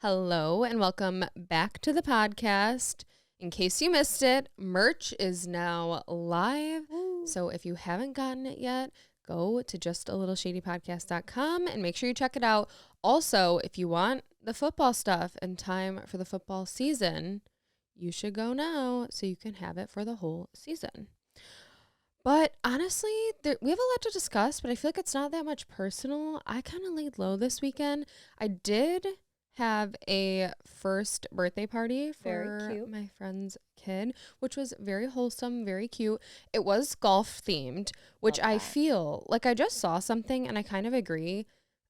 Hello and welcome back to the podcast. In case you missed it, merch is now live. Woo. So if you haven't gotten it yet, go to justalittleshadypodcast.com and make sure you check it out. Also, if you want the football stuff in time for the football season, you should go now so you can have it for the whole season. But honestly, we have a lot to discuss, but I feel like it's not that much personal. I kind of laid low this weekend. I did have a first birthday party for my friend's kid, which was very wholesome, very cute. It was golf themed, which I feel like I just saw something and I kind of agree.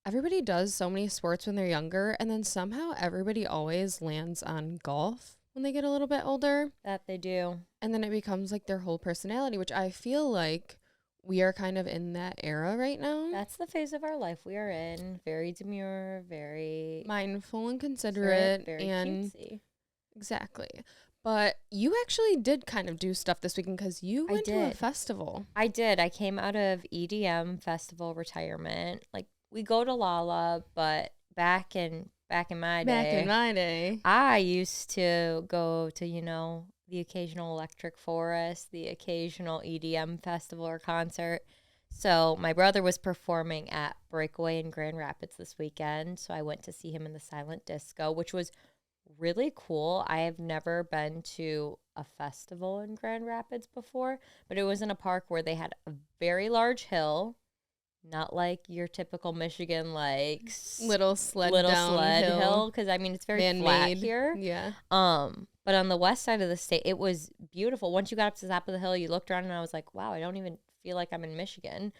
Everybody does so many sports when they're younger, and then somehow everybody always lands on golf when they get a little bit older. That they do. And then it becomes like their whole personality, which I feel like we are kind of in that era right now. That's the phase of our life we are in. Very demure, very mindful and considerate, very and cutesy. Exactly. But you actually did kind of do stuff this weekend because you went to a festival. I did. I came out of EDM festival retirement. Like, we go to Lala, but back in my day, I used to go to, the occasional Electric Forest, the occasional EDM festival or concert. So my brother was performing at Breakaway in Grand Rapids this weekend. So I went to see him in the silent disco, which was really cool. I have never been to a festival in Grand Rapids before, but it was in a park where they had a very large hill, not like your typical Michigan, like little sled hill, because I mean it's very flat here. Yeah. But on the west side of the state, it was beautiful. Once you got up to the top of the hill, you looked around and I was like, wow, I don't even feel like I'm in Michigan,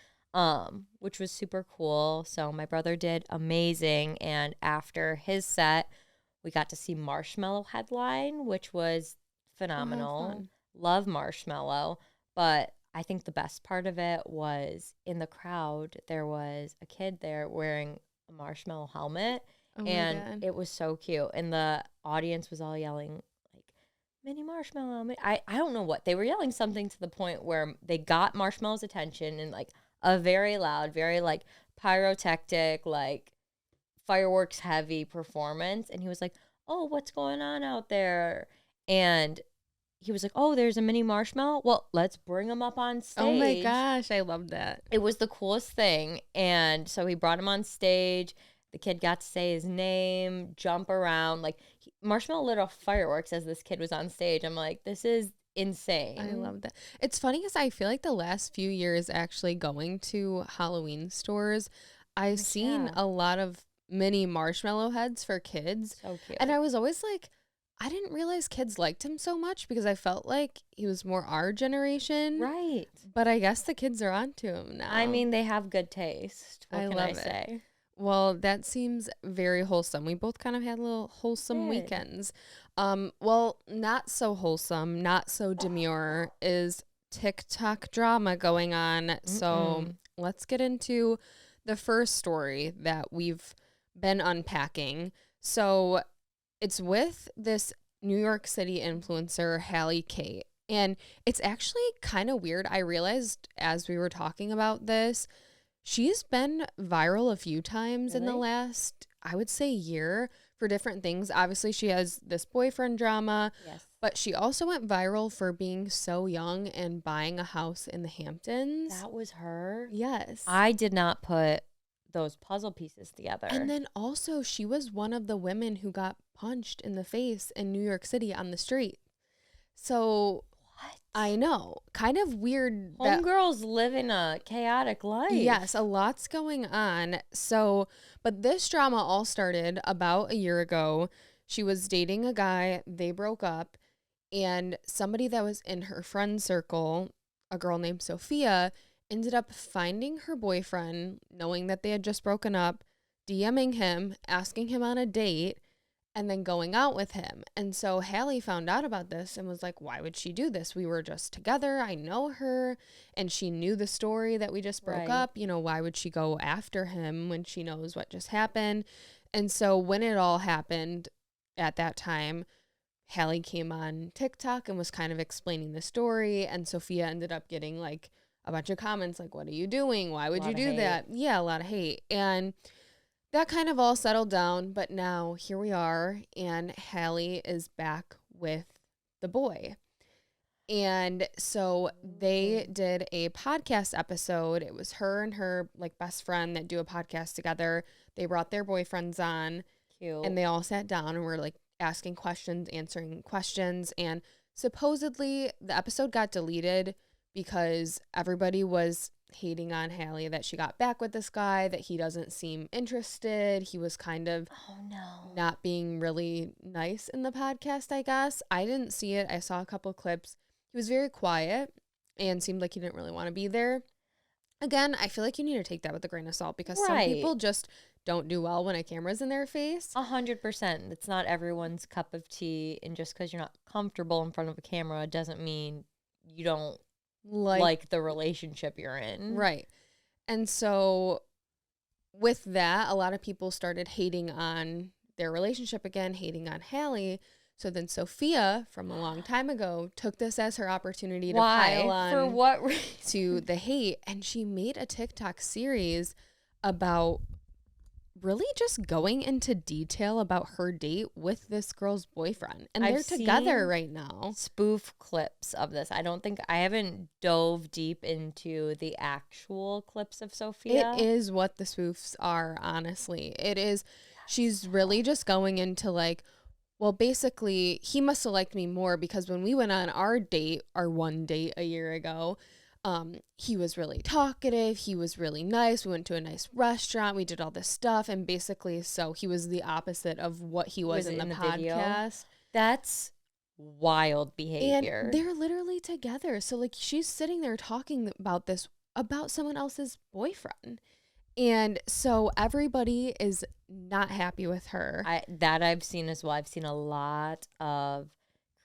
which was super cool. So my brother did amazing. And after his set, we got to see Marshmello headline, which was phenomenal. Love Marshmello. But I think the best part of it was in the crowd, there was a kid there wearing a Marshmello helmet. And it was so cute. And the audience was all yelling, Mini Marshmello. I don't know what. They were yelling something to the point where they got Marshmello's attention in like a very loud, very like pyrotechnic, like fireworks heavy performance. And he was like, oh, what's going on out there? And he was like, oh, there's a mini Marshmello. Well, let's bring him up on stage. Oh my gosh, I love that. It was the coolest thing. And so he brought him on stage. The kid got to say his name, jump around. Like, Marshmello lit off fireworks as this kid was on stage. I'm like, this is insane. I love that. It's funny because I feel like the last few years actually going to Halloween stores, I've seen a lot of mini Marshmello heads for kids. So cute. And I was always like, I didn't realize kids liked him so much because I felt like he was more our generation. Right. But I guess the kids are onto him now. I mean, they have good taste. What can I love say? It. Well, that seems very wholesome. We both kind of had little wholesome weekends. Well, not so wholesome, not so demure is TikTok drama going on. So let's get into the first story that we've been unpacking. So it's with this New York City influencer, Hallie Kate. And it's actually kind of weird. I realized as we were talking about this, she's been viral a few times in the last, I would say, year for different things. Obviously, she has this boyfriend drama, but she also went viral for being so young and buying a house in the Hamptons. That was her? Yes. I did not put those puzzle pieces together. And then also, she was one of the women who got punched in the face in New York City on the street. So I know. Kind of weird. Homegirls living a chaotic life. Yes, a lot's going on. So, but this drama all started about a year ago. She was dating a guy. They broke up. And somebody that was in her friend circle, a girl named Sophia, ended up finding her boyfriend, knowing that they had just broken up, DMing him, asking him on a date, and then going out with him. And so Hallie found out about this and was like, why would she do this? We were just together. I know her. And she knew the story that we just broke up. You know, why would she go after him when she knows what just happened? And so when it all happened at that time, Hallie came on TikTok and was kind of explaining the story. And Sophia ended up getting like a bunch of comments like, what are you doing? Why would you do that? Yeah, a lot of hate. And that kind of all settled down, but now here we are, and Hallie is back with the boy. And so they did a podcast episode. It was her and her like best friend that do a podcast together. They brought their boyfriends on. Cute. And they all sat down and were like asking questions, answering questions. And supposedly the episode got deleted because everybody was hating on Hallie that she got back with this guy, that he doesn't seem interested. He was kind of not being really nice in the podcast, I guess. I didn't see it. I saw a couple clips. He was very quiet and seemed like he didn't really want to be there. Again, I feel like you need to take that with a grain of salt because some people just don't do well when a camera's in their face. 100%. It's not everyone's cup of tea, and just because you're not comfortable in front of a camera doesn't mean you don't like the relationship you're in. Right. And so with that, a lot of people started hating on their relationship again, hating on Hallie. So then Sophia, from a long time ago, took this as her opportunity to pile on for what reason? To the hate. And she made a TikTok series about really just going into detail about her date with this girl's boyfriend. And they're together right now. Spoof clips of this. I haven't dove deep into the actual clips of Sophia. It is what the spoofs are, honestly. It is. She's really just going into like, well, basically, he must have liked me more because when we went on our one date a year ago, he was really talkative. He was really nice. We went to a nice restaurant. We did all this stuff. And basically, so he was the opposite of what he was in the podcast. Video? That's wild behavior. And they're literally together. So, like, she's sitting there talking about this, about someone else's boyfriend. And so everybody is not happy with her. I've seen as well. I've seen a lot of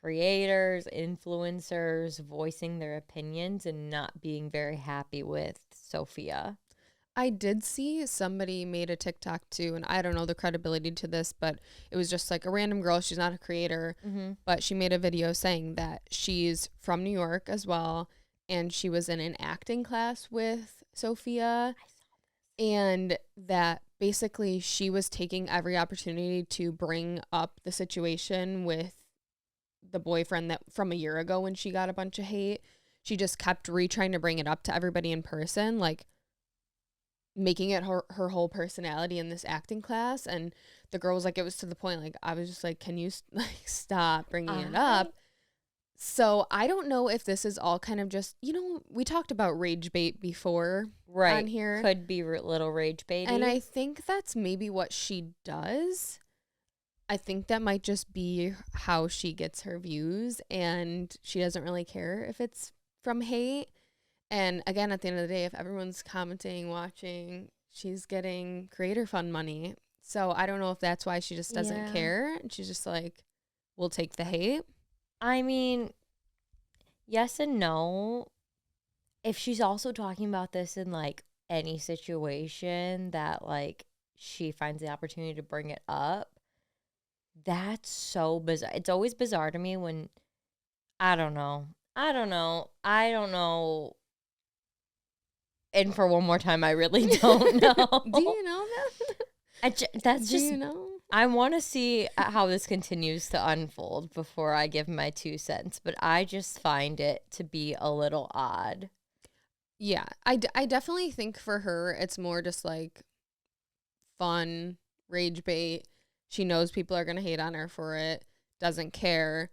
creators, influencers voicing their opinions and not being very happy with Sophia. I did see somebody made a TikTok too, and I don't know the credibility to this, but it was just like a random girl. She's not a creator, but she made a video saying that she's from New York as well, and she was in an acting class with Sophia. And that basically she was taking every opportunity to bring up the situation with the boyfriend that from a year ago when she got a bunch of hate. She just kept trying to bring it up to everybody in person, like making it her whole personality in this acting class. And the girl was like, it was to the point, like, I was just like, can you like stop bringing it up? So I don't know if this is all kind of just, we talked about rage bait before on here. Could be little rage bait. And I think that's maybe what she does. I think that might just be how she gets her views, and she doesn't really care if it's from hate. And again, at the end of the day, if everyone's commenting, watching, she's getting creator fund money. So I don't know if that's why she just doesn't care. And she's just like, we'll take the hate. I mean, yes and no. If she's also talking about this in like any situation that like she finds the opportunity to bring it up, that's so bizarre. It's always bizarre to me when I don't know. And for one more time, I really don't know. Do you know that? You know? I want to see how this continues to unfold before I give my 2 cents, but I just find it to be a little odd. Yeah, I definitely think for her, it's more just like fun, rage bait. She knows people are going to hate on her for it, doesn't care.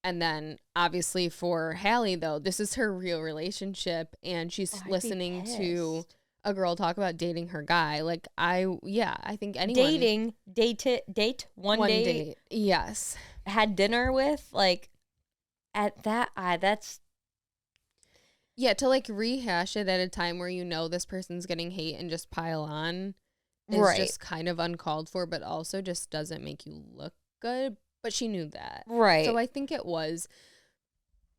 And then obviously for Hallie, though, this is her real relationship, and she's listening to a girl talk about dating her guy. Like, I think anyone... Date, one date. Yes. Had dinner with, like, at that, that's... Yeah, to, like, rehash it at a time where you know this person's getting hate and just pile on is just kind of uncalled for, but also just doesn't make you look good. But she knew that. Right. So I think it was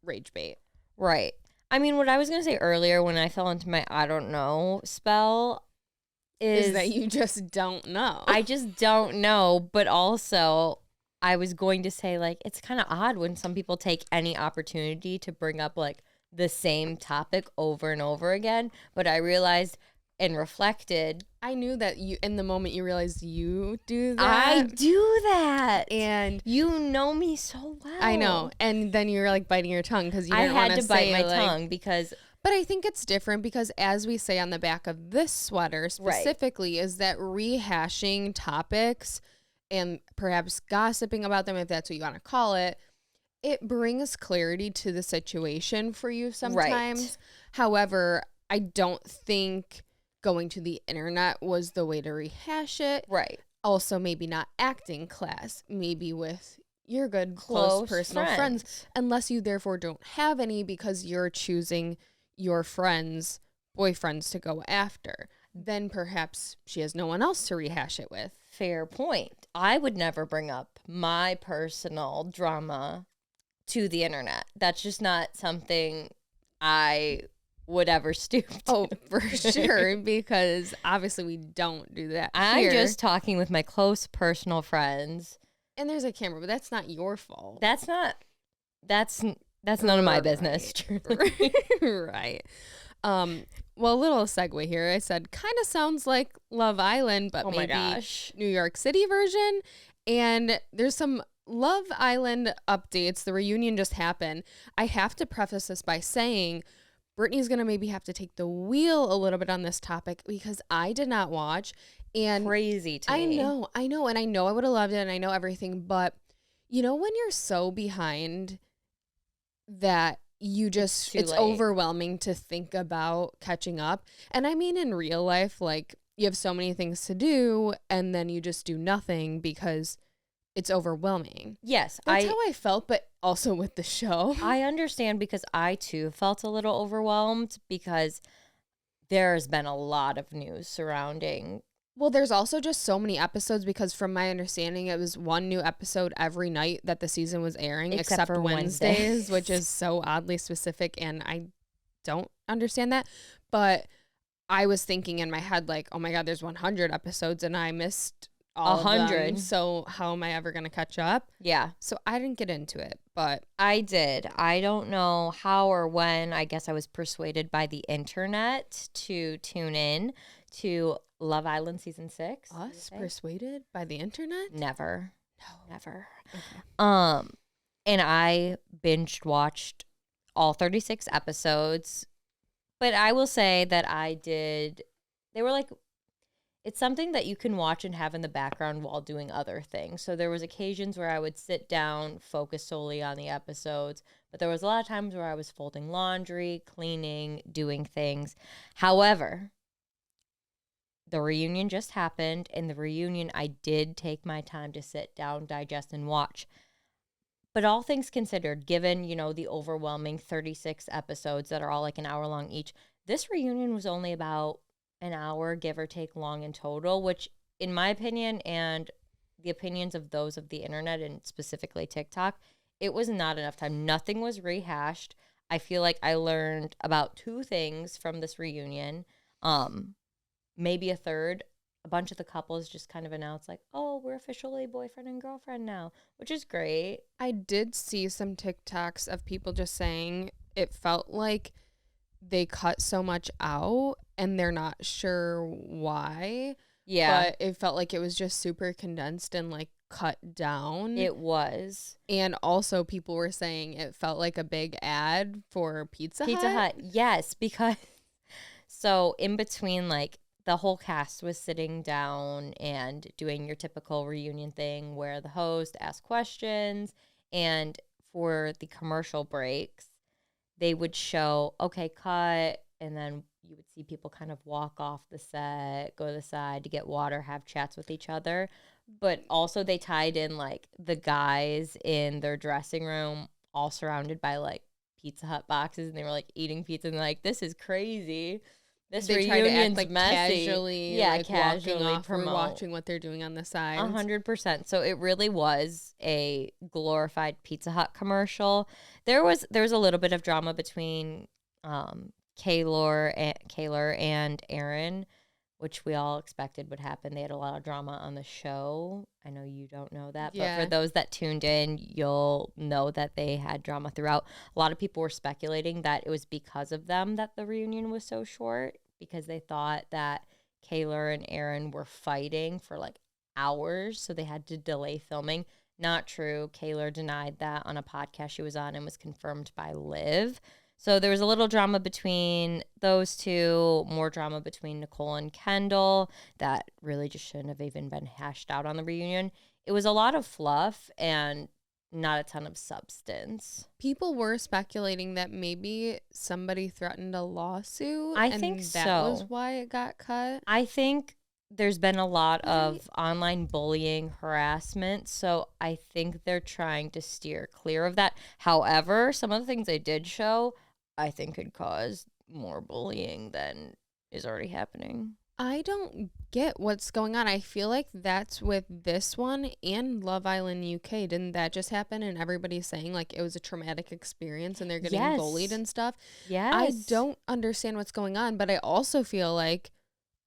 rage bait. Right. I mean, what I was going to say earlier when I fell into my I don't know spell is that you just don't know. I just don't know. But also, I was going to say, like, it's kind of odd when some people take any opportunity to bring up, like, the same topic over and over again. But I realized and reflected. I knew that you, in the moment you realized you do that. I do that. And you know me so well. I know. And then you were like biting your tongue because you didn't want to bite my like, tongue because. But I think it's different because, as we say on the back of this sweater specifically, is that rehashing topics and perhaps gossiping about them, if that's what you want to call it, it brings clarity to the situation for you sometimes. Right. However, I don't think going to the internet was the way to rehash it. Right. Also, maybe not acting class, maybe with your good, close personal friends, unless you therefore don't have any because you're choosing your friends' boyfriends to go after. Then perhaps she has no one else to rehash it with. Fair point. I would never bring up my personal drama to the internet. That's just not something I would ever stoop to. Oh, for sure, because obviously we don't do that I'm here. just talking with my close personal friends. And there's a camera, but that's not your fault. That's none of my business. Right. Well, a little segue here. I said kind of sounds like Love Island, but maybe New York City version. And there's some Love Island updates. The reunion just happened. I have to preface this by saying Brittany's going to maybe have to take the wheel a little bit on this topic because I did not watch. And crazy to me. I know. And I know I would have loved it and I know everything. But you know, when you're so behind that you just, it's overwhelming to think about catching up. And I mean, in real life, like you have so many things to do and then you just do nothing because it's overwhelming. Yes. That's how I felt, but also with the show. I understand because I too felt a little overwhelmed because there's been a lot of news surrounding. Well, there's also just so many episodes because from my understanding, it was one new episode every night that the season was airing, except for Wednesdays, which is so oddly specific. And I don't understand that. But I was thinking in my head, like, oh my God, there's 100 episodes and I missed all 100. So how am I ever going to catch up? Yeah. So I didn't get into it, but I did. I don't know how or when. I guess I was persuaded by the internet to tune in to Love Island season 6. Us persuaded by the internet? Never. No. Never. Okay. And I binged watched all 36 episodes. But I will say that they were like, it's something that you can watch and have in the background while doing other things. So there was occasions where I would sit down, focus solely on the episodes. But there was a lot of times where I was folding laundry, cleaning, doing things. However, the reunion just happened, and the reunion, I did take my time to sit down, digest, and watch. But all things considered, given, the overwhelming 36 episodes that are all like an hour long each, this reunion was only about an hour, give or take, long in total, which, in my opinion, and the opinions of those of the internet, and specifically TikTok, it was not enough time. Nothing was rehashed. I feel like I learned about 2 things from this reunion. Maybe a third. A bunch of the couples just kind of announced like, oh, we're officially boyfriend and girlfriend now, which is great. I did see some TikToks of people just saying it felt like they cut so much out and they're not sure why. Yeah. But it felt like it was just super condensed and like cut down. It was. And also people were saying it felt like a big ad for Pizza Hut. Yes, because so in between, like, the whole cast was sitting down and doing your typical reunion thing where the host asks questions, and for the commercial breaks, they would show, okay, cut, and then you would see people kind of walk off the set, go to the side to get water, have chats with each other. But also they tied in, like, the guys in their dressing room all surrounded by, like, Pizza Hut boxes, and they were, like, eating pizza, and they're like, this is crazy. This they try to act like messy. Casually, yeah, like casually walking off, promote. we're watching what they're doing on the side. 100%. So it really was a glorified Pizza Hut commercial. There was a little bit of drama between Kaylor and Aaron, which we all expected would happen. They had a lot of drama on the show. I know you don't know that, but for those that tuned in, you'll know that they had drama throughout. A lot of people were speculating that it was because of them that the reunion was so short, because they thought that Kaylor and Aaron were fighting for like hours, so they had to delay filming. Not true. Kaylor denied that on a podcast she was on and was confirmed by Liv. So there was a little drama between those two, more drama between Nicole and Kendall that really just shouldn't have even been hashed out on the reunion. It was a lot of fluff and not a ton of substance. People were speculating that maybe somebody threatened a lawsuit. I think that was why it got cut. I think there's been a lot of online bullying, harassment, so I think they're trying to steer clear of that. However, some of the things they did show, I think could cause more bullying than is already happening. I don't get what's going on. I feel like that's with this one and Love Island UK. Didn't that just happen? And everybody's saying like it was a traumatic experience and they're getting bullied and stuff. Yes. I don't understand what's going on, but I also feel like,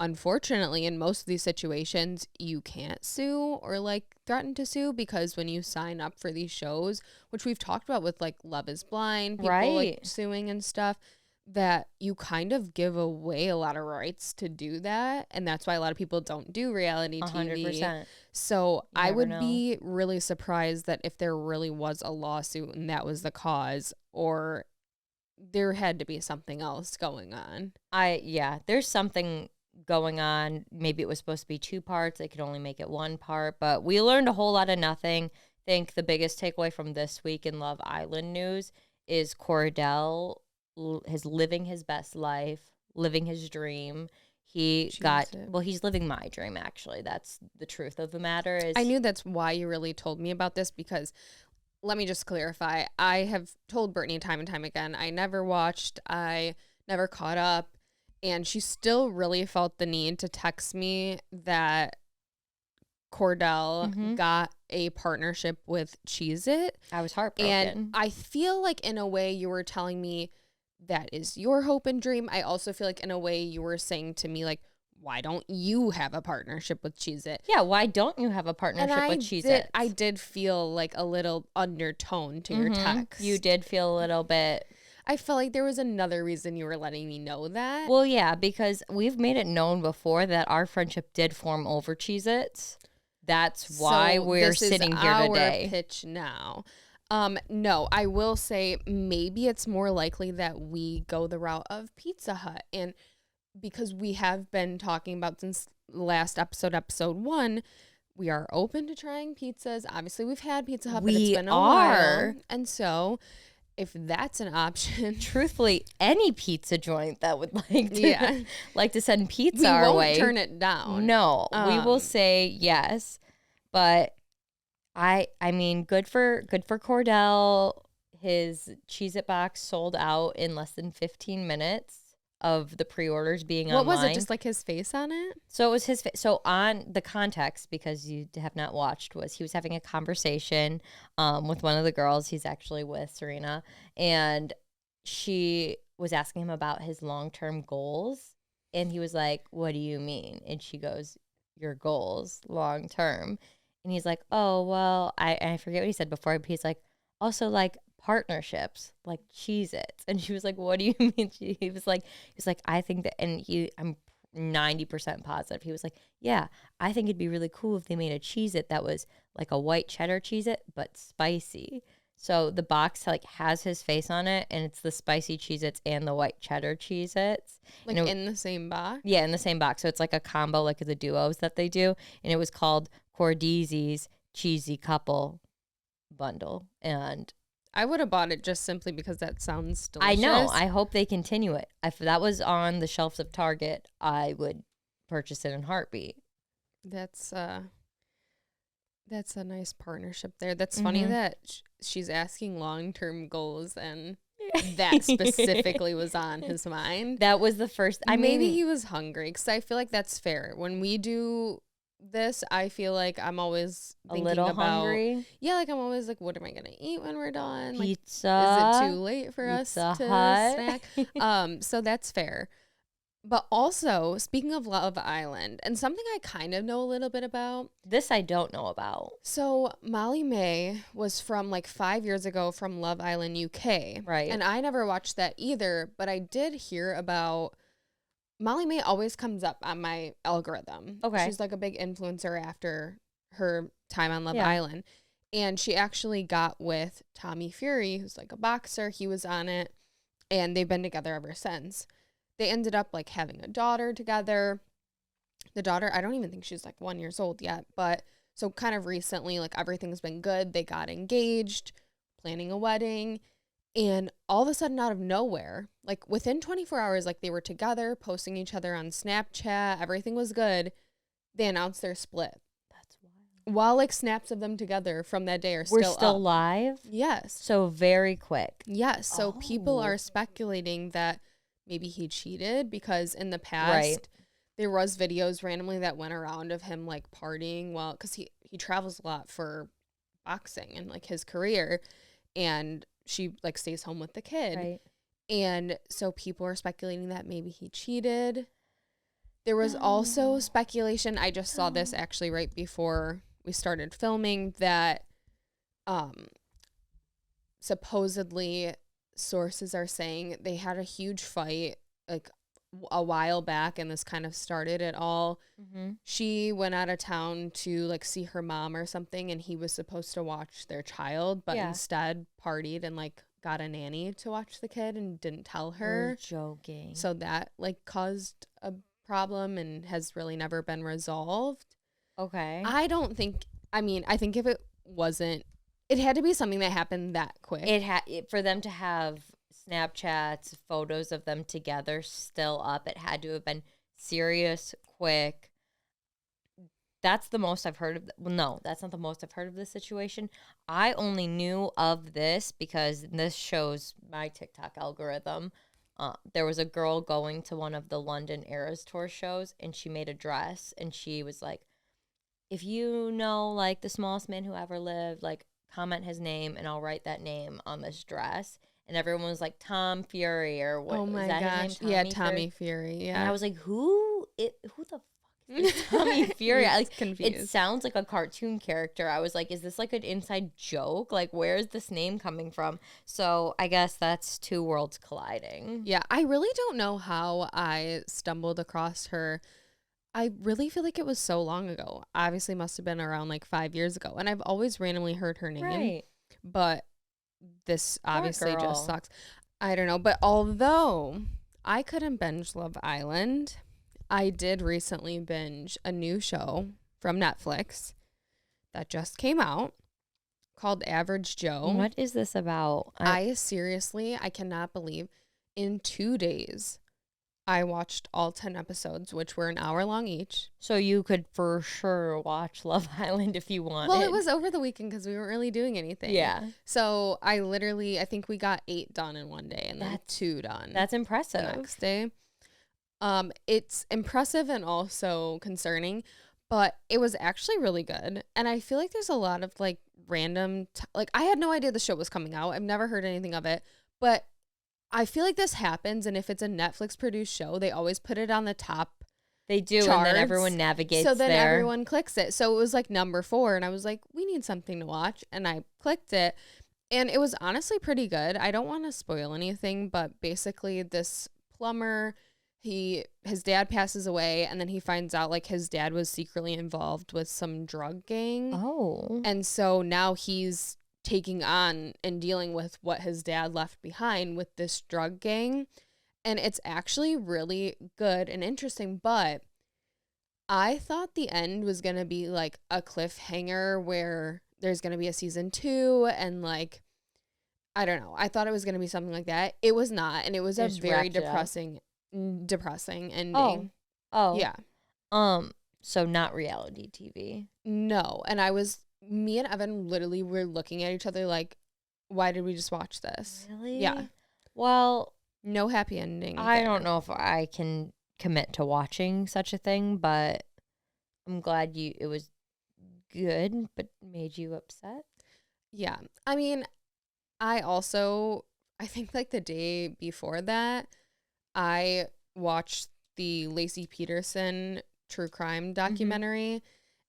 unfortunately, in most of these situations, you can't sue or like threaten to sue because when you sign up for these shows, which we've talked about with like Love is Blind, people like suing and stuff, that you kind of give away a lot of rights to do that. And that's why a lot of people don't do reality 100%. TV. So I would be really surprised that if there really was a lawsuit and that was the cause, or there had to be something else going on. There's something going on. Maybe it was supposed to be 2 parts. They could only make it 1 part, but we learned a whole lot of nothing. I think the biggest takeaway from this week in Love Island news is Cordell is living his best life, living his dream. He's living my dream, actually. That's the truth of the matter. Is I knew that's why you really told me about this, because let me just clarify. I have told Brittany time and time again, I never watched, I never caught up, and she still really felt the need to text me that Cordell got a partnership with Cheez-It. I was heartbroken. And I feel like in a way you were telling me that is your hope and dream. I also feel like in a way you were saying to me like, why don't you have a partnership with Cheez-It? Yeah, why don't you have a partnership with Cheez-It? I did feel like a little undertone to your text. You did feel a little bit. I felt like there was another reason you were letting me know that. Well, yeah, because we've made it known before that our friendship did form over Cheez-Its. That's why we're sitting here today. Our pitch now. No, I will say maybe it's more likely that we go the route of Pizza Hut. And because we have been talking about since last episode 1, we are open to trying pizzas. Obviously, we've had Pizza Hut, but it's been a while. And so if that's an option, truthfully, any pizza joint that would like to send pizza our way, we won't turn it down. No, we will say yes. But I mean, good for Cordell. His Cheez-It box sold out in less than 15 minutes of the pre-orders being online. What was it? Just like his face on it? So it was his face. So on the context, because you have not watched, was he was having a conversation with one of the girls. He's actually with Serena, and she was asking him about his long-term goals, and he was like, "What do you mean?" And she goes, "Your goals long-term." And he's like, "Oh, well," I forget what he said before, but he's like, "Also like partnerships, like Cheez-Its." And she was like, "What do you mean?" He was like, "I think that," and I'm 90% positive. He was like, "Yeah, I think it'd be really cool if they made a Cheez-It that was like a white cheddar Cheez-It, but spicy." So the box like has his face on it, and it's the spicy Cheez-Its and the white cheddar Cheez-Its. Like in the same box? Yeah, in the same box. So it's like a combo, like the duos that they do. And it was called Cordeezy's Cheesy Couple Bundle. And I would have bought it just simply because that sounds delicious. I know. I hope they continue it. If that was on the shelves of Target, I would purchase it in a heartbeat. That's a nice partnership there. That's funny that she's asking long-term goals, and that specifically was on his mind. That was the first. Maybe he was hungry, because I feel like that's fair. When we do this, I feel like I'm always thinking a little hungry. Yeah, like I'm always like, what am I gonna eat when we're done? Pizza. Like, is it too late for us to snack? So that's fair. But also, speaking of Love Island, and something I kind of know a little bit about. This I don't know about. So Molly May was from like 5 years ago from Love Island UK. Right. And I never watched that either, but I did hear about Molly May always comes up on my algorithm. Okay. She's like a big influencer after her time on Love Yeah. Island. And she actually got with Tommy Fury, who's like a boxer. He was on it. And they've been together ever since. They ended up like having a daughter together. The daughter, I don't even think she's like 1 year old yet. But so kind of recently, like everything's been good. They got engaged, planning a wedding. And all of a sudden, out of nowhere, like within 24 hours, like they were together, posting each other on Snapchat, everything was good. They announced their split. That's wild. While like snaps of them together from that day are We're still still up. live? Yes. So very quick. Yes. So people Oh. are speculating that maybe he cheated because in the past, Right. there was videos randomly that went around of him like partying while, because he travels a lot for boxing and like his career. And she like stays home with the kid. Right. And so people are speculating that maybe he cheated. There was No. also speculation, I just saw this actually right before we started filming, that supposedly sources are saying they had a huge fight like a while back, and this kind of started it all. Mm-hmm. She went out of town to like see her mom or something, and he was supposed to watch their child, but Yeah. instead partied and like got a nanny to watch the kid and didn't tell You're her. joking. So that like caused a problem and has really never been resolved. Okay. I don't think, I mean, I think if it wasn't, it had to be something that happened that quick. For them to have Snapchats, photos of them together still up, it had to have been serious, quick. That's the most I've heard of. Well, no, that's not the most I've heard of this situation. I only knew of this because this shows my TikTok algorithm. There was a girl going to one of the London Eras Tour shows, and she made a dress, and she was like, if you know, like, the smallest man who ever lived, like, comment his name, and I'll write that name on this dress. And everyone was like, Tom Fury, or what? Oh my is that gosh. his name? Yeah, Tommy Fury. Yeah. And I was like, who the fuck is Tommy Fury? I Like, was confused. it sounds like a cartoon character. I was like, is this like an inside joke? Like, where is this name coming from? So I guess that's two worlds colliding. Yeah, I really don't know how I stumbled across her. I really feel like it was so long ago. Obviously must have been around like 5 years ago. And I've always randomly heard her name. Right. But this obviously girl. just sucks. I don't know. But although I couldn't binge Love Island, I did recently binge a new show from Netflix that just came out called Average Joe. What is this about? I seriously, I cannot believe in 2 days I watched all 10 episodes, which were an hour long each. So you could for sure watch Love Island if you wanted. Well, it was over the weekend because we weren't really doing anything. Yeah. So I think we got 8 done in one day and then 2 done. That's impressive. The next day. It's impressive and also concerning, but it was actually really good. And I feel like there's a lot of like random, like I had no idea the show was coming out. I've never heard anything of it, but I feel like this happens. And if it's a Netflix produced show, they always put it on the top. They do, charts, and then everyone navigates so then there. everyone clicks it. So it was like number 4, and I was like, we need something to watch, and I clicked it, and it was honestly pretty good. I don't want to spoil anything, but basically this plumber, his dad passes away, and then he finds out like his dad was secretly involved with some drug gang. Oh. And so now he's taking on and dealing with what his dad left behind with this drug gang. And it's actually really good and interesting, but I thought the end was going to be like a cliffhanger where there's going to be a season 2 and like, I don't know. I thought it was going to be something like that. It was not. And it was a very depressing ending. Oh. Yeah. So not reality TV. No. And me and Evan literally were looking at each other like, why did we just watch this? Really? Yeah. Well, no happy ending. I don't know if I can commit to watching such a thing, but I'm glad it was good, but made you upset. Yeah. I mean, I think like the day before that, I watched the Lacey Peterson true crime documentary,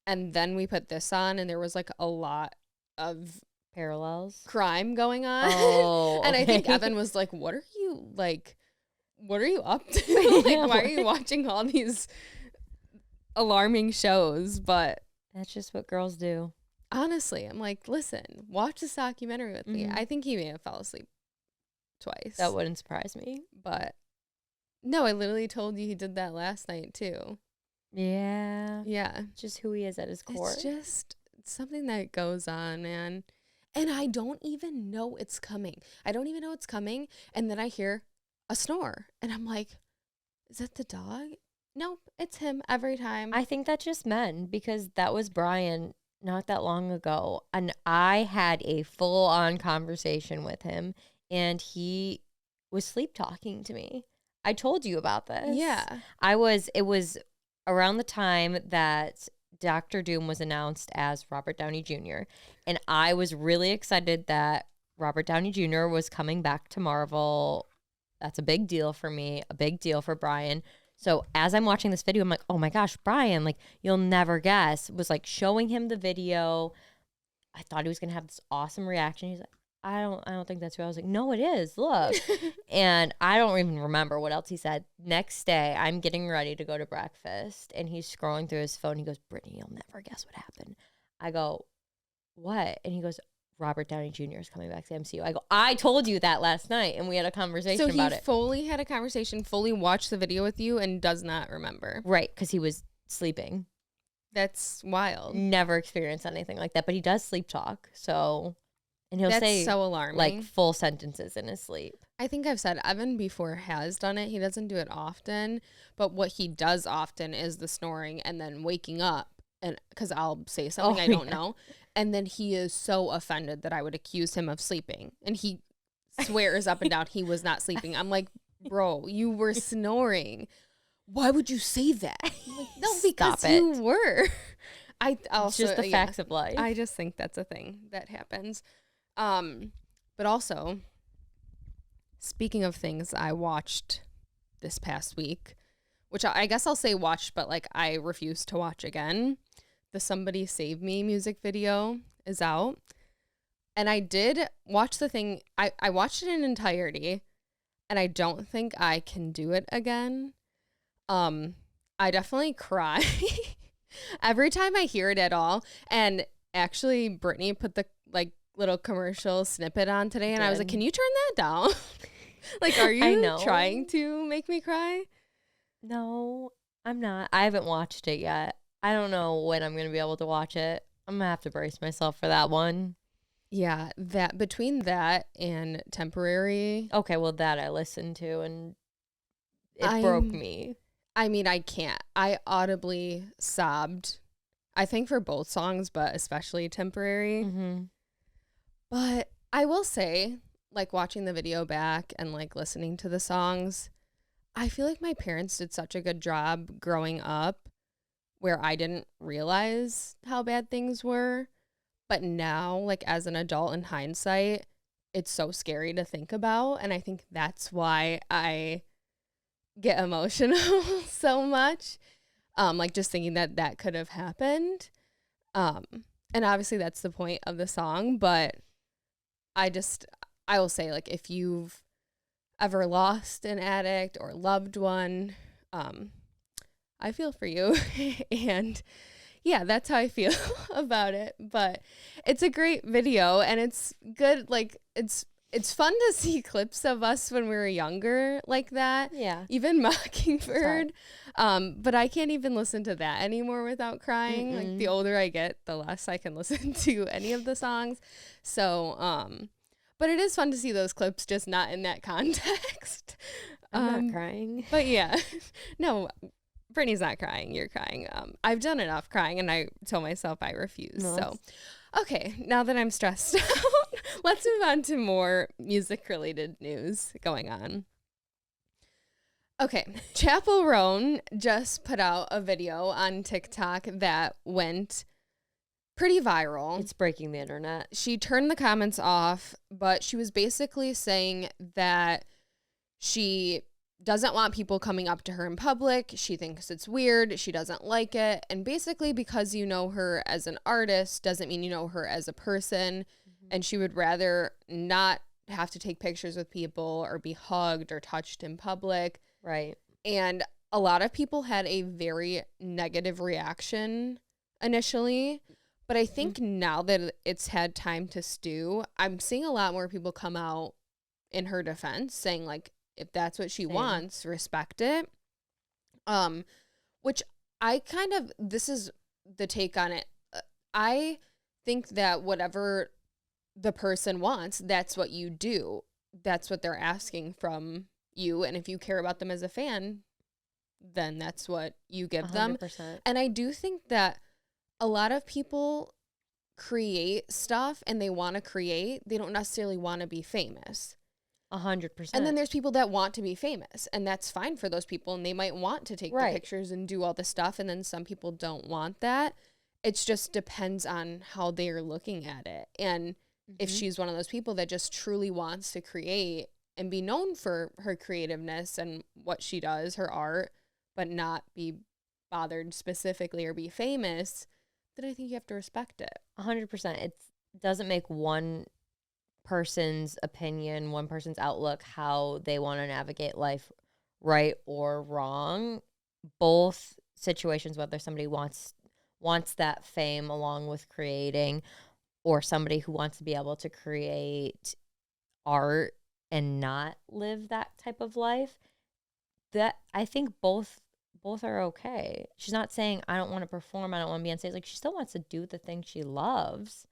and then we put this on, and there was like a lot of Parallels. crime going on. Oh, And I think okay. Evan was like, what are you like, what are you up to? Like, why are you watching all these alarming shows? But that's just what girls do. honestly, I'm like, listen, watch this documentary with me. I think he may have fell asleep twice. That wouldn't surprise me. But no, I literally told you he did that last night too. Yeah. Yeah. Just who he is at his core. It's just something that goes on, man. And I don't even know it's coming. And then I hear a snore. And I'm like, is that the dog? Nope, it's him every time. I think that's just men, because that was Brian not that long ago. And I had a full-on conversation with him, and he was sleep talking to me. I told you about this. Yeah. It was around the time that Dr. Doom was announced as Robert Downey Jr. And I was really excited that Robert Downey Jr. was coming back to Marvel. That's a big deal for me, a big deal for Brian. So as I'm watching this video, I'm like, oh my gosh, Brian, like, you'll never guess. Was like showing him the video. I thought he was gonna have this awesome reaction. He's like, I don't think that's real. I was like, no, it is. Look. And I don't even remember what else he said. Next day, I'm getting ready to go to breakfast, and he's scrolling through his phone. He goes, Brittany, you'll never guess what happened. I go, what? And he goes, Robert Downey Jr. is coming back to MCU. I go, I told you that last night, and we had a conversation about it. So he fully had a conversation, fully watched the video with you, and does not remember. Right, because he was sleeping. That's wild. Never experienced anything like that, but he does sleep talk. So, and he'll say so alarming, like full sentences in his sleep. I think I've said Evan before has done it. He doesn't do it often, but what he does often is the snoring and then waking up, and because I'll say something I don't know, and then he is so offended that I would accuse him of sleeping, and he swears up and down he was not sleeping. I'm like, bro, you were snoring. Why would you say that? I'm like, no, because you were. I also, it's just the facts of life. I just think that's a thing that happens. But also, speaking of things I watched this past week, which I guess I'll say watched, but like I refuse to watch again. The Somebody Save Me music video is out. And I did watch the thing. I watched it in entirety, and I don't think I can do it again. I definitely cry every time I hear it at all. And actually, Brittany put the like little commercial snippet on today, and I was like, can you turn that down? Like, are you trying to make me cry? No, I'm not. I haven't watched it yet. I don't know when I'm going to be able to watch it. I'm going to have to brace myself for that one. Yeah, that between that and Temporary. Okay, well, that I listened to, and it broke me. I mean, I can't. I audibly sobbed, I think for both songs, but especially Temporary. Mm-hmm. But I will say, like, watching the video back and like listening to the songs, I feel like my parents did such a good job growing up where I didn't realize how bad things were. But now, like, as an adult in hindsight, it's so scary to think about. And I think that's why I get emotional so much. Like, just thinking that that could have happened. And obviously that's the point of the song. But I will say, like, if you've ever lost an addict or loved one, I feel for you. And yeah, that's how I feel about it. But it's a great video, and it's good. Like, it's fun to see clips of us when we were younger like that. Yeah. Even Mockingbird. But I can't even listen to that anymore without crying. Mm-mm. Like, the older I get, the less I can listen to any of the songs. So, but it is fun to see those clips, just not in that context. I'm not crying. But yeah, no, Brittany's not crying. You're crying. I've done enough crying, and I told myself I refuse. No, so, okay, now that I'm stressed out, let's move on to more music-related news going on. Okay, Chappell Roan just put out a video on TikTok that went pretty viral. It's breaking the internet. She turned the comments off, but she was basically saying that she doesn't want people coming up to her in public. She thinks it's weird. She doesn't like it. And basically, because you know her as an artist doesn't mean you know her as a person. Mm-hmm. And she would rather not have to take pictures with people or be hugged or touched in public. Right. And a lot of people had a very negative reaction initially. But I think now that it's had time to stew, I'm seeing a lot more people come out in her defense saying, like, if that's what she Same. wants, respect it. Which I kind of, this is the take on it. I think that whatever the person wants, that's what you do. That's what they're asking from you. And if you care about them as a fan, then that's what you give 100%. them. And I do think that a lot of people create stuff and they want to create. They don't necessarily want to be famous. 100%. And then there's people that want to be famous, and that's fine for those people. And they might want to take the pictures and do all the stuff. And then some people don't want that. It just depends on how they're looking at it. And if she's one of those people that just truly wants to create and be known for her creativeness and what she does, her art, but not be bothered specifically or be famous, then I think you have to respect it. 100%. It doesn't make one person's opinion, one person's outlook, how they want to navigate life, right or wrong. Both situations, whether somebody wants that fame along with creating, or somebody who wants to be able to create art and not live that type of life, that I think both are okay. She's not saying I don't want to perform, I don't want to be on stage. Like, she still wants to do the thing she loves,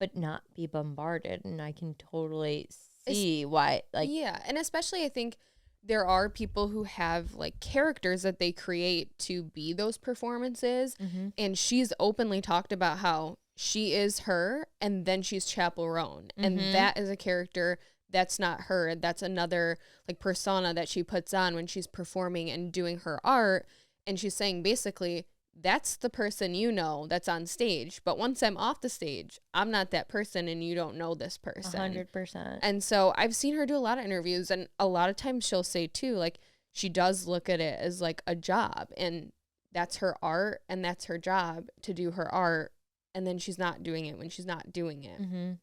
but not be bombarded. And I can totally see why. Like, yeah, and especially I think there are people who have like characters that they create to be those performances, and she's openly talked about how she is her, and then she's Chappell Roan, and that is a character that's not her. That's another like persona that she puts on when she's performing and doing her art. And she's saying basically, that's the person you know that's on stage. But once I'm off the stage, I'm not that person, and you don't know this person. 100%. And so I've seen her do a lot of interviews, and a lot of times she'll say too, like, she does look at it as like a job, and that's her art, and that's her job to do her art. And then she's not doing it when she's not doing it.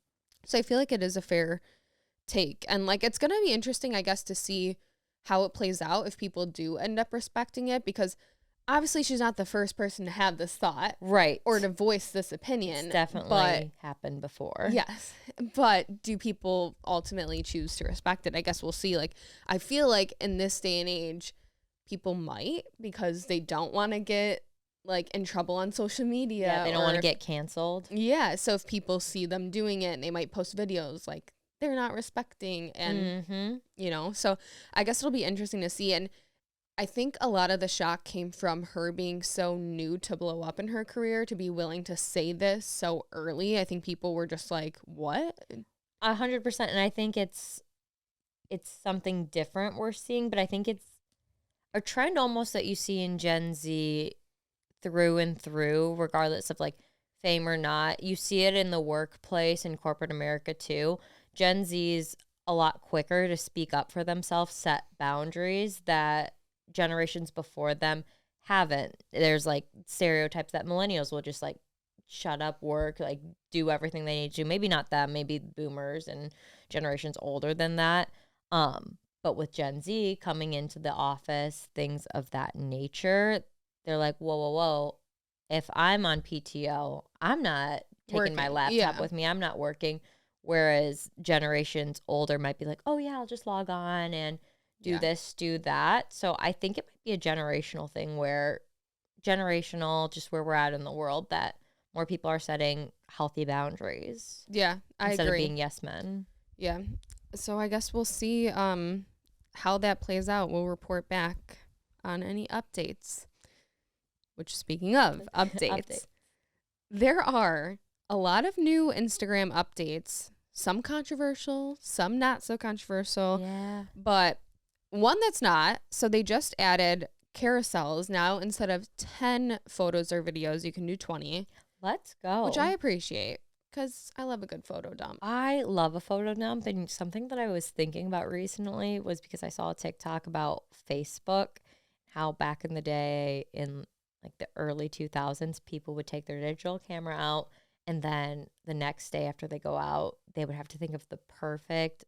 So I feel like it is a fair take. And like, it's going to be interesting, I guess, to see how it plays out if people do end up respecting it, because obviously she's not the first person to have this thought, right, or to voice this opinion. It's definitely happened before. Yes, but do people ultimately choose to respect it? I guess we'll see. Like, I feel like in this day and age, people might, because they don't want to get like in trouble on social media. Yeah, they don't want to get canceled. Yeah, so if people see them doing it, they might post videos like they're not respecting, and you know. So I guess it'll be interesting to see. And I think a lot of the shock came from her being so new to blow up in her career, to be willing to say this so early. I think people were just like, what? 100%. And I think it's something different we're seeing, but I think it's a trend almost that you see in Gen Z through and through, regardless of like fame or not. You see it in the workplace in corporate America too. Gen Z's a lot quicker to speak up for themselves, set boundaries that generations before them haven't. There's like stereotypes that millennials will just like shut up, work, like do everything they need to. Maybe not them, maybe boomers and generations older than that. But with Gen Z coming into the office, things of that nature, they're like, whoa. If I'm on PTO, I'm not taking my laptop with me. I'm not working. Whereas generations older might be like, oh yeah, I'll just log on and do this, do that. So I think it might be a generational thing, just where we're at in the world, that more people are setting healthy boundaries. Yeah, I instead agree. of being yes men. Yeah. So I guess we'll see how that plays out. We'll report back on any updates. Which, speaking of updates, there are a lot of new Instagram updates. Some controversial, some not so controversial. Yeah. But one that's not. So they just added carousels. Now, instead of 10 photos or videos, you can do 20. Let's go. Which I appreciate, because I love a good photo dump. I love a photo dump. And something that I was thinking about recently was because I saw a TikTok about Facebook, how back in the day, in like the early 2000s, people would take their digital camera out, and then the next day after they go out, they would have to think of the perfect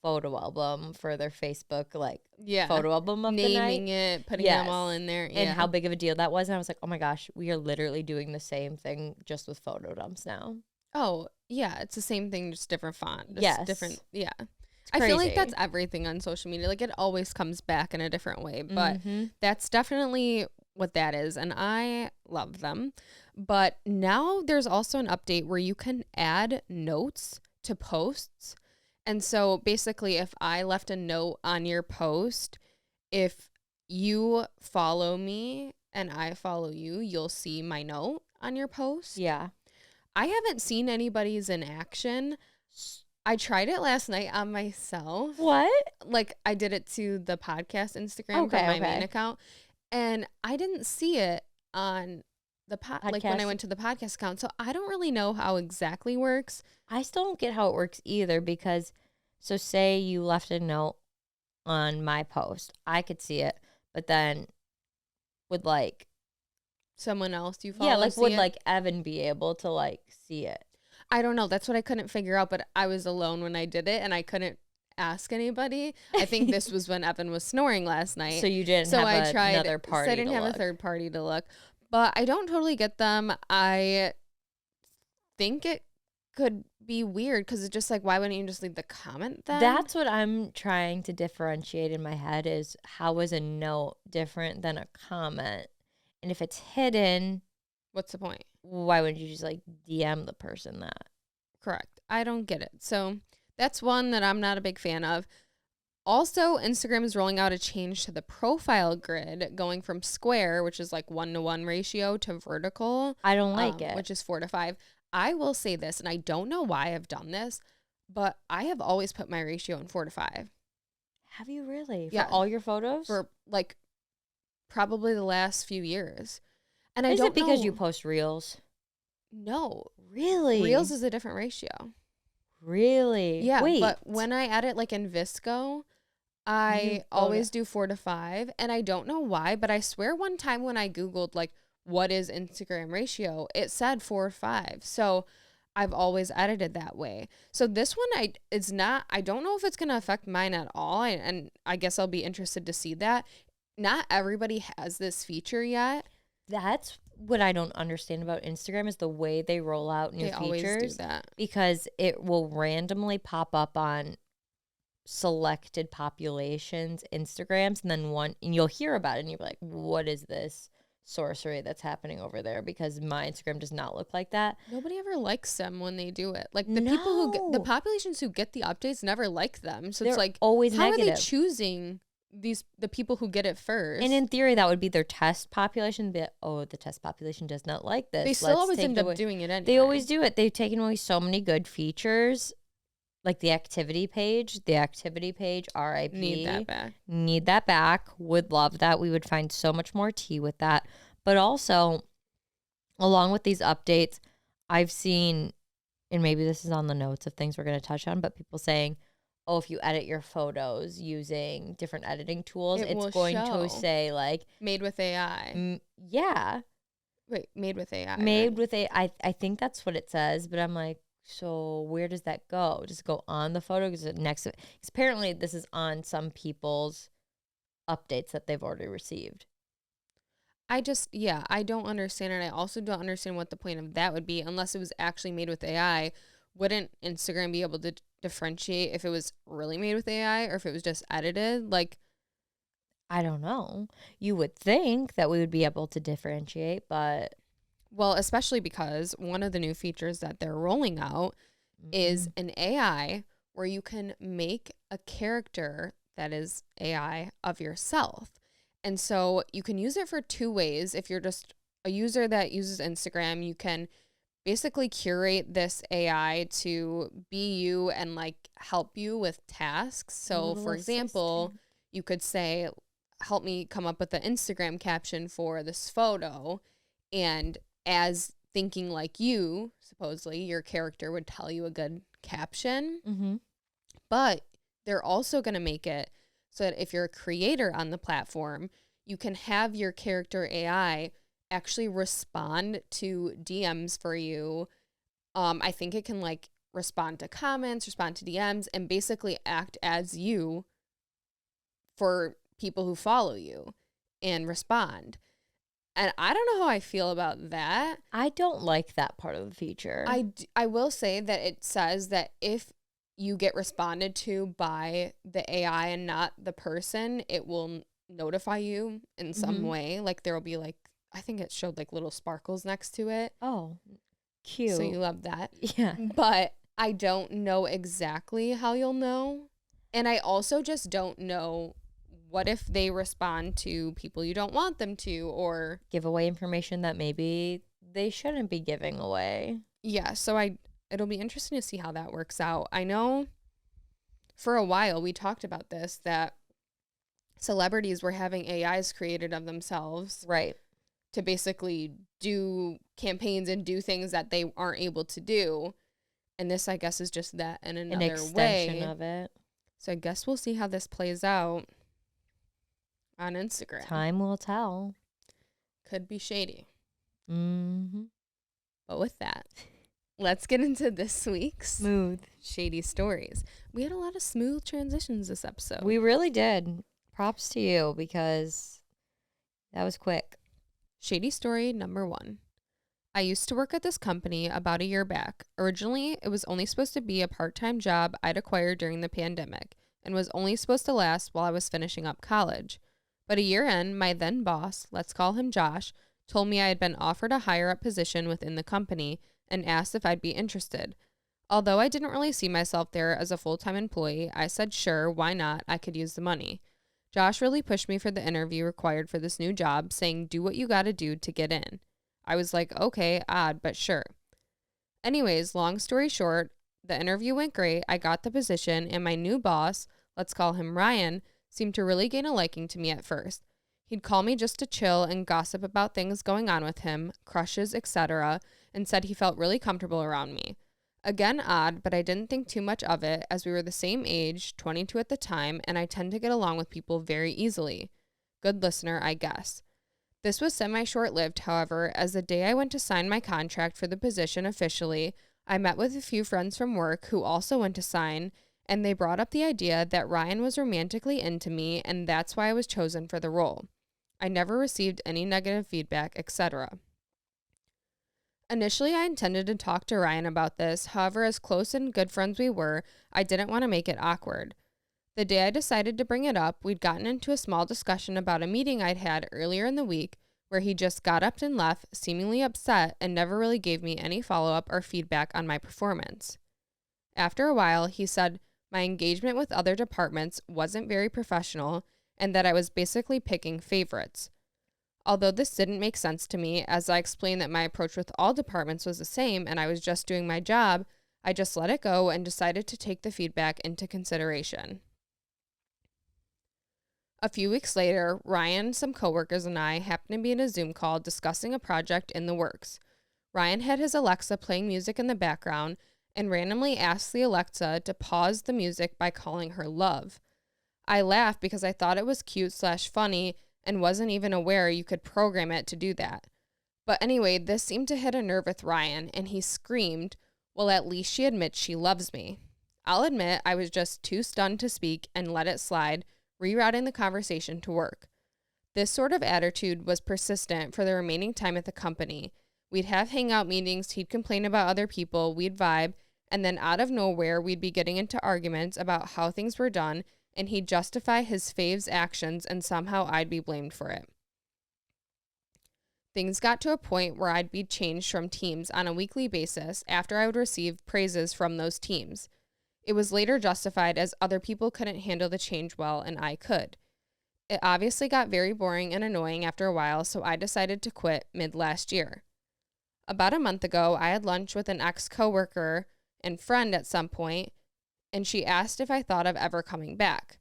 photo album for their Facebook, like, Yeah. photo album of the night. Naming it, putting them all in there. And Yeah. how big of a deal that was. And I was like, oh my gosh, we are literally doing the same thing just with photo dumps now. Oh, yeah. It's the same thing, just different font. Just Yes. different. Yeah. It's I crazy. feel like that's everything on social media. Like, it always comes back in a different way. But that's definitely what that is. And I love them. But now there's also an update where you can add notes to posts. And so basically, if I left a note on your post, if you follow me and I follow you, you'll see my note on your post. Yeah. I haven't seen anybody's in action. I tried it last night on myself. What? Like, I did it to the podcast Instagram from my main account, and I didn't see it on the like when I went to the podcast account. So I don't really know how exactly works. I still don't get how it works either, because so say you left a note on my post, I could see it, but then would like someone else you follow, like would like Evan be able to like see it? I don't know. That's what I couldn't figure out, but I was alone when I did it and I couldn't ask anybody. I think this was when Evan was snoring last night. So you didn't have another party. So I didn't have a third party to look. But I don't totally get them. I think it could be weird because it's just like, why wouldn't you just leave the comment then? That's what I'm trying to differentiate in my head, is how is a note different than a comment? And if it's hidden, what's the point? Why wouldn't you just like DM the person that? Correct. I don't get it. So that's one that I'm not a big fan of. Also, Instagram is rolling out a change to the profile grid, going from square, which is like 1-to-1 ratio, to vertical. I don't like it. Which is 4-to-5. I will say this, and I don't know why I've done this, but I have always put my ratio in 4-to-5. Have you really? Yeah. For all your photos? For like probably the last few years. And I is don't it because know. you post reels? No. Really? Reels is a different ratio. Really? Yeah. Wait. But when I edit like in Visco, I always do 4-to-5. And I don't know why, but I swear one time when I Googled like, what is Instagram ratio, it said 4-5. So I've always edited that way. So this one, I don't know if it's going to affect mine at all. And I guess I'll be interested to see that. Not everybody has this feature yet. That's what I don't understand about Instagram, is the way they roll out new features. They always do that. Because it will randomly pop up on selected populations Instagrams, and then and you'll hear about it and you'll be like, what is this sorcery that's happening over there? Because my Instagram does not look like that. Nobody ever likes them when they do it. Like the people who get the populations who get the updates never like them. So they're, it's like, always how negative. Are they choosing the people who get it first? And in theory, that would be their test population. But the test population does not like this. They still always end up doing it anyway. They always do it. They've taken away so many good features, like the activity page. RIP. Need that back. Need that back. Would love that. We would find so much more tea with that. But also, along with these updates, I've seen, and maybe this is on the notes of things we're going to touch on, but people saying, oh, if you edit your photos using different editing tools, it's going to say like made with AI. Yeah. Wait, made with AI. Made with AI. I think that's what it says, but I'm like, so where does that go? Does it go on the photo? Is it next to it? Because apparently this is on some people's updates that they've already received. I don't understand it. I also don't understand what the point of that would be unless it was actually made with AI. Wouldn't Instagram be able to differentiate if it was really made with AI or if it was just edited? Like, I don't know. You would think that we would be able to differentiate, but... Well, especially because one of the new features that they're rolling out is an AI where you can make a character that is AI of yourself. And so you can use it for two ways. If you're just a user that uses Instagram, you can basically curate this AI to be you and like help you with tasks. So for example, you could say, help me come up with the Instagram caption for this photo. And as thinking like you, supposedly your character would tell you a good caption. But they're also going to make it so that if you're a creator on the platform, you can have your character AI actually respond to DMs for you. I think it can like respond to comments, respond to DMs, and basically act as you for people who follow you and respond. And I don't know how I feel about that. I don't like that part of the feature. I will say that it says that if you get responded to by the AI and not the person, it will notify you in some way. Like there will be like, I think it showed like little sparkles next to it. Oh, cute. So you love that. Yeah. But I don't know exactly how you'll know. And I also just don't know what if they respond to people you don't want them to, or give away information that maybe they shouldn't be giving away. Yeah, so it'll be interesting to see how that works out. I know for a while we talked about this, that celebrities were having AIs created of themselves. Right. To basically do campaigns and do things that they aren't able to do. And this, I guess, is just that in another An extension way of it. So I guess we'll see how this plays out on Instagram. Time will tell. Could be shady. Mm-hmm. But with that, let's get into this week's smooth shady stories. We had a lot of smooth transitions this episode. We really did. Props to you, because that was quick. Shady story number 1. I used to work at this company about a year back. Originally, it was only supposed to be a part-time job I'd acquired during the pandemic and was only supposed to last while I was finishing up college. But a year in, my then boss, let's call him Josh, told me I had been offered a higher-up position within the company and asked if I'd be interested. Although I didn't really see myself there as a full-time employee, I said sure, why not, I could use the money. Josh really pushed me for the interview required for this new job, saying do what you gotta do to get in. I was like, okay, odd, but sure. Anyways, long story short, the interview went great, I got the position, and my new boss, let's call him Ryan, seemed to really gain a liking to me at first. He'd call me just to chill and gossip about things going on with him, crushes, etc., and said he felt really comfortable around me. Again, odd, but I didn't think too much of it, as we were the same age, 22 at the time, and I tend to get along with people very easily. Good listener, I guess. This was semi-short-lived, however, as the day I went to sign my contract for the position officially, I met with a few friends from work who also went to sign, and they brought up the idea that Ryan was romantically into me, and that's why I was chosen for the role. I never received any negative feedback, etc. Initially, I intended to talk to Ryan about this, however, as close and good friends we were, I didn't want to make it awkward. The day I decided to bring it up, we'd gotten into a small discussion about a meeting I'd had earlier in the week where he just got up and left, seemingly upset, and never really gave me any follow-up or feedback on my performance. After a while, he said my engagement with other departments wasn't very professional and that I was basically picking favorites. Although this didn't make sense to me, as I explained that my approach with all departments was the same and I was just doing my job, I just let it go and decided to take the feedback into consideration. A few weeks later, Ryan, some coworkers, and I happened to be in a Zoom call discussing a project in the works. Ryan had his Alexa playing music in the background and randomly asked the Alexa to pause the music by calling her love. I laughed because I thought it was cute/funny and wasn't even aware you could program it to do that. But anyway, this seemed to hit a nerve with Ryan, and he screamed, well, at least she admits she loves me. I'll admit I was just too stunned to speak and let it slide, rerouting the conversation to work. This sort of attitude was persistent for the remaining time at the company. We'd have hangout meetings, he'd complain about other people, we'd vibe, and then out of nowhere, we'd be getting into arguments about how things were done, and he'd justify his fave's actions, and somehow I'd be blamed for it. Things got to a point where I'd be changed from teams on a weekly basis after I would receive praises from those teams. It was later justified as other people couldn't handle the change well, and I could. It obviously got very boring and annoying after a while, so I decided to quit mid-last year. About a month ago, I had lunch with an ex-coworker and friend at some point, and she asked if I thought of ever coming back.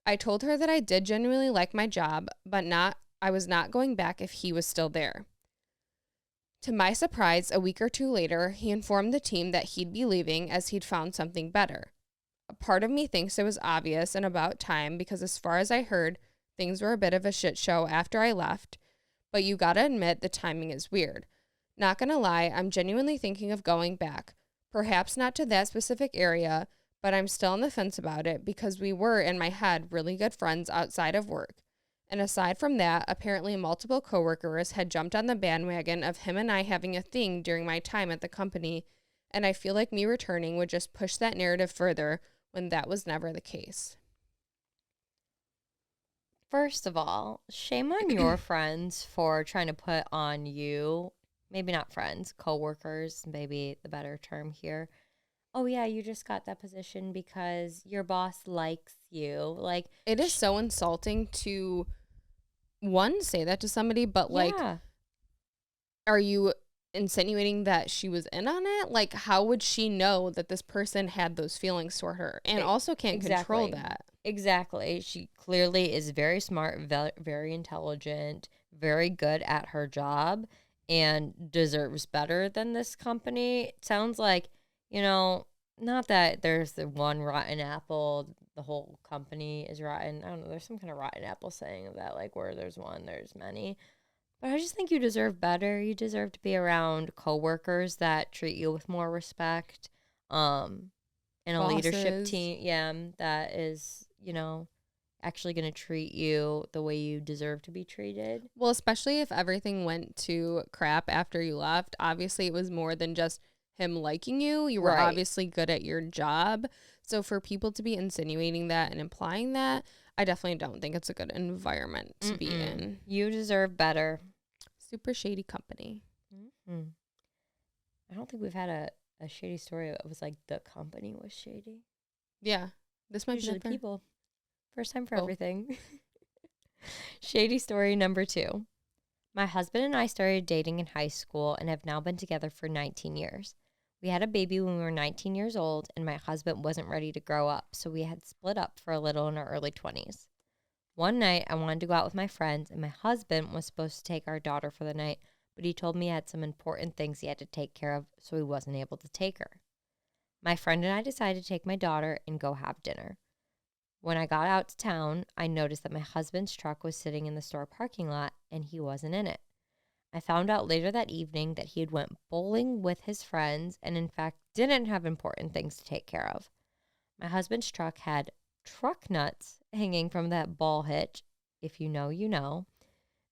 I told her that I did genuinely like my job, but I was not going back if he was still there. To my surprise, a week or two later, he informed the team that he'd be leaving as he'd found something better. A part of me thinks it was obvious and about time because as far as I heard, things were a bit of a shit show after I left, but you gotta admit the timing is weird. Not gonna lie, I'm genuinely thinking of going back. Perhaps not to that specific area, but I'm still on the fence about it because we were, in my head, really good friends outside of work. And aside from that, apparently multiple coworkers had jumped on the bandwagon of him and I having a thing during my time at the company, and I feel like me returning would just push that narrative further when that was never the case. First of all, shame on your friends for trying to put on you, maybe not friends, coworkers, maybe the better term here. Oh yeah, you just got that position because your boss likes you. Like, It is so insulting to, one, say that to somebody, but like, yeah, are you insinuating that she was in on it? Like, how would she know that this person had those feelings toward her and also can't control exactly. that? Exactly. She clearly is very smart, very intelligent, very good at her job, and deserves better than this company. It sounds like, you know, not that there's the one rotten apple, the whole company is rotten. I don't know. There's some kind of rotten apple saying of that, like where there's one, there's many. But I just think you deserve better. You deserve to be around coworkers that treat you with more respect. Um, and a leadership Bosses. team, yeah, that is, actually going to treat you the way you deserve to be treated. Well, especially if everything went to crap after you left. Obviously, it was more than just him liking you. You were Right. obviously good at your job. So for people to be insinuating that and implying that, I definitely don't think it's a good environment to be Mm-mm. in. You deserve better. Super shady company. Mm-mm. I don't think we've had a shady story that was like the company was shady. Yeah. This might Usually be different. people. First time for Oh, everything. Shady story number 2. My husband and I started dating in high school and have now been together for 19 years. We had a baby when we were 19 years old, and my husband wasn't ready to grow up, so we had split up for a little in our early 20s. One night, I wanted to go out with my friends, and my husband was supposed to take our daughter for the night, but he told me he had some important things he had to take care of, so he wasn't able to take her. My friend and I decided to take my daughter and go have dinner. When I got out to town, I noticed that my husband's truck was sitting in the store parking lot, and he wasn't in it. I found out later that evening that he had went bowling with his friends and in fact didn't have important things to take care of. My husband's truck had truck nuts hanging from that ball hitch. If you know, you know.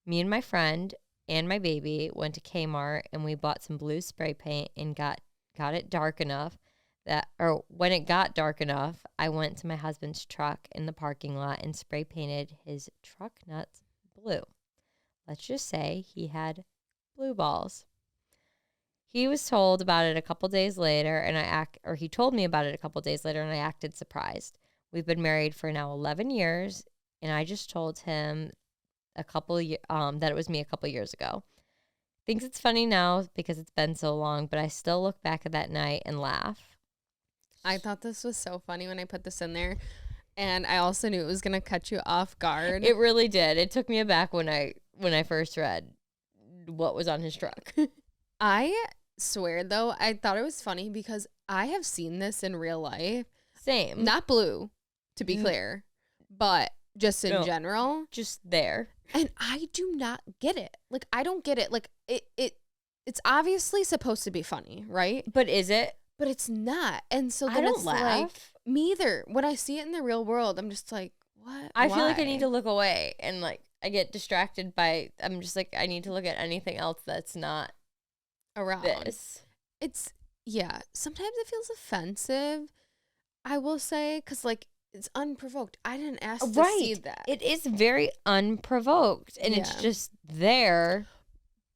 Me and my friend and my baby went to Kmart and we bought some blue spray paint and got it dark enough that, or when it got dark enough, I went to my husband's truck in the parking lot and spray painted his truck nuts blue. Let's just say he had blue balls. He was told about it a couple days later, and he told me about it a couple days later, and I acted surprised. We've been married for now 11 years, and I just told him that it was me a couple years ago. Thinks it's funny now because it's been so long, but I still look back at that night and laugh. I thought this was so funny when I put this in there. And I also knew it was going to cut you off guard. It really did. It took me aback when I first read what was on his truck. I swear, though, I thought it was funny because I have seen this in real life. Same. Not blue, to be clear, but just in No. general. Just there. And I do not get it. Like, I don't get it. Like, it's obviously supposed to be funny, right? But is it? But it's not. And so I then don't it's laugh. like, me either. When I see it in the real world, I'm just like, what? I feel like I need Why? to look away and like I get distracted by I'm just like I need to look at anything else that's not Around. this. It's, yeah. Sometimes it feels offensive, I will say, because, like, it's unprovoked. I didn't ask to see that. It is very unprovoked and it's Yeah. just there.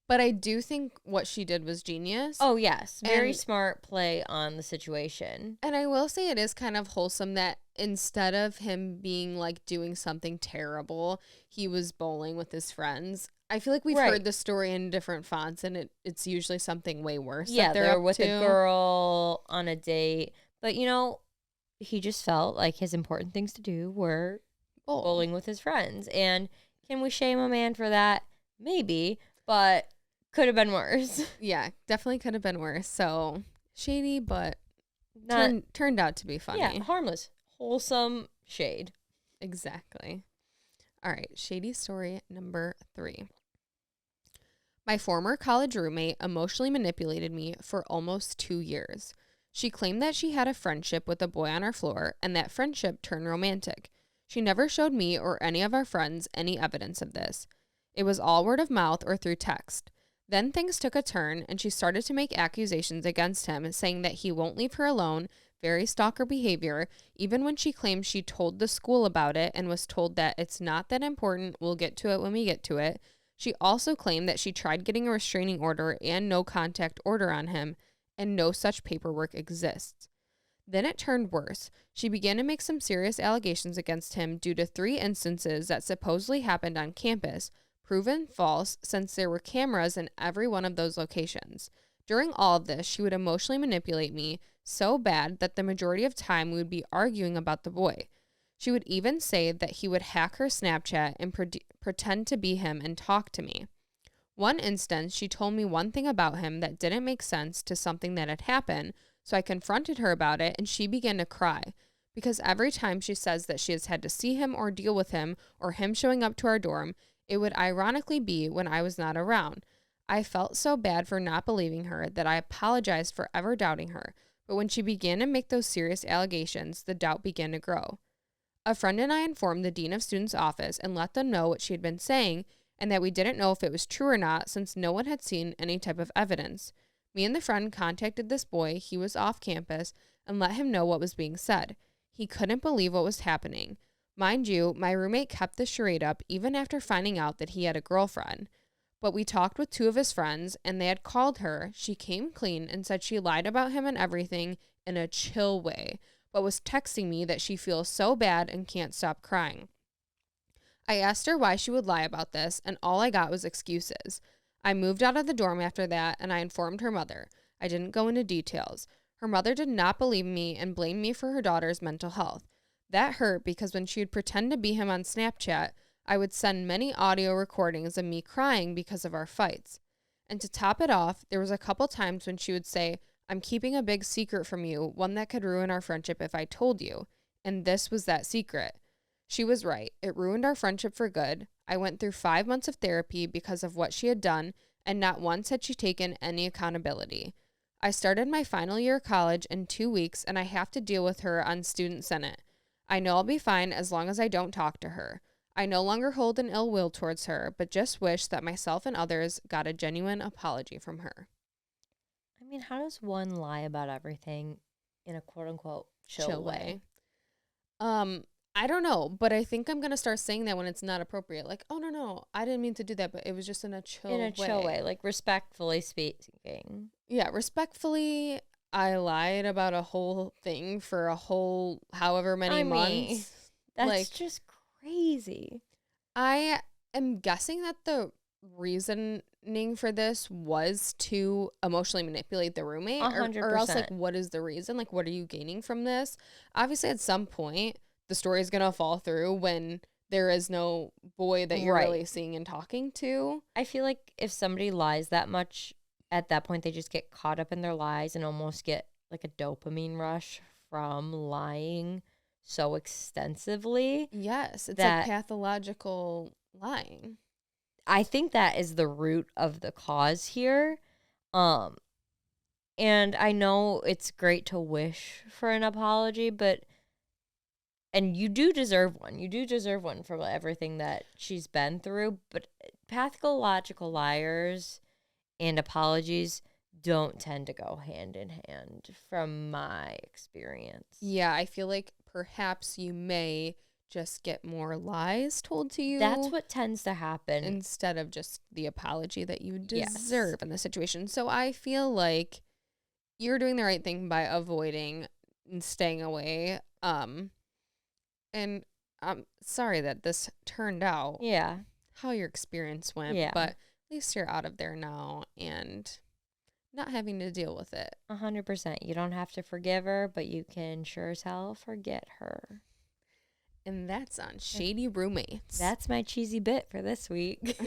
But I do think what she did was genius. Oh yes, very And- smart play on the situation. And I will say it is kind of wholesome that instead of him being like doing something terrible, he was bowling with his friends. I feel like we've Right. heard the story in different fonts, and it's usually something way worse. Yeah, that they're they're up with to. a girl on a date, but he just felt like his important things to do were Bowl. bowling with his friends. And can we shame a man for that? Maybe, but could have been worse. Yeah, definitely could have been worse. So shady, but Not turned out to be funny. Yeah, harmless, wholesome shade. Exactly. All right, shady story number 3. My former college roommate emotionally manipulated me for almost 2 years. She claimed that she had a friendship with a boy on our floor and that friendship turned romantic. She never showed me or any of our friends any evidence of this. It was all word of mouth or through text. Then things took a turn and she started to make accusations against him, saying that he won't leave her alone, very stalker behavior, even when she claims she told the school about it and was told that it's not that important, we'll get to it when we get to it. She also claimed that she tried getting a restraining order and no contact order on him, and no such paperwork exists. Then it turned worse. She began to make some serious allegations against him due to 3 instances that supposedly happened on campus, proven false since there were cameras in every one of those locations. During all of this, she would emotionally manipulate me so bad that the majority of time we would be arguing about the boy. She would even say that he would hack her Snapchat and pretend to be him and talk to me. One instance, she told me one thing about him that didn't make sense to something that had happened, so I confronted her about it and she began to cry. Because every time she says that she has had to see him or deal with him or him showing up to our dorm, it would ironically be when I was not around. I felt so bad for not believing her that I apologized for ever doubting her, but when she began to make those serious allegations, the doubt began to grow. A friend and I informed the Dean of Students' office and let them know what she had been saying and that we didn't know if it was true or not since no one had seen any type of evidence. Me and the friend contacted this boy, he was off campus, and let him know what was being said. He couldn't believe what was happening. Mind you, my roommate kept the charade up even after finding out that he had a girlfriend. But we talked with 2 of his friends, and they had called her. She came clean and said she lied about him and everything in a chill way, but was texting me that she feels so bad and can't stop crying. I asked her why she would lie about this, and all I got was excuses. I moved out of the dorm after that, and I informed her mother. I didn't go into details. Her mother did not believe me and blamed me for her daughter's mental health. That hurt because when she would pretend to be him on Snapchat, I would send many audio recordings of me crying because of our fights. And to top it off, there was a couple times when she would say, I'm keeping a big secret from you, one that could ruin our friendship if I told you. And this was that secret. She was right. It ruined our friendship for good. I went through 5 months of therapy because of what she had done, and not once had she taken any accountability. I started my final year of college in 2 weeks, and I have to deal with her on Student Senate. I know I'll be fine as long as I don't talk to her. I no longer hold an ill will towards her, but just wish that myself and others got a genuine apology from her. I mean, how does one lie about everything in a quote unquote chill way? I don't know, but I think I'm going to start saying that when it's not appropriate. Like, oh, no, I didn't mean to do that, but it was just in a chill way. In a chill way, like respectfully speaking. Yeah, respectfully, I lied about a whole thing for a whole however many months. That's like, just crazy. I am guessing that the reasoning for this was to emotionally manipulate the roommate. 100%. Or else, like, what is the reason? Like, what are you gaining from this? Obviously, at some point, the story is going to fall through when there is no boy that you're really seeing and talking to. I feel like if somebody lies that much, at that point, they just get caught up in their lies and almost get like a dopamine rush from lying so extensively. Yes, it's like pathological lying. I think that is the root of the cause here. And I know it's great to wish for an apology, but and you do deserve one. You do deserve one for everything that she's been through, but pathological liars and apologies don't tend to go hand in hand from my experience. Yeah, I feel like perhaps you may just get more lies told to you. That's what tends to happen. Instead of just the apology that you deserve in the situation. So I feel like you're doing the right thing by avoiding and staying away. And I'm sorry that this turned out. Yeah. How your experience went. Yeah. But at least you're out of there now and not having to deal with it. 100%. You don't have to forgive her, but you can sure as hell forget her. And that's on Shady Roommates. That's my cheesy bit for this week.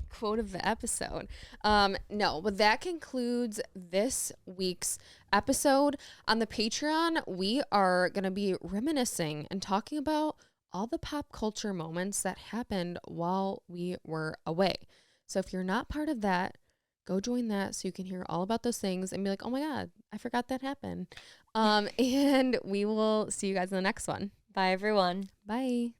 Quote of the episode. No, but that concludes this week's episode. On the Patreon, we are going to be reminiscing and talking about all the pop culture moments that happened while we were away. So if you're not part of that, Go join that so you can hear all about those things and be like, oh my God, I forgot that happened. And we will see you guys in the next one. Bye, everyone. Bye.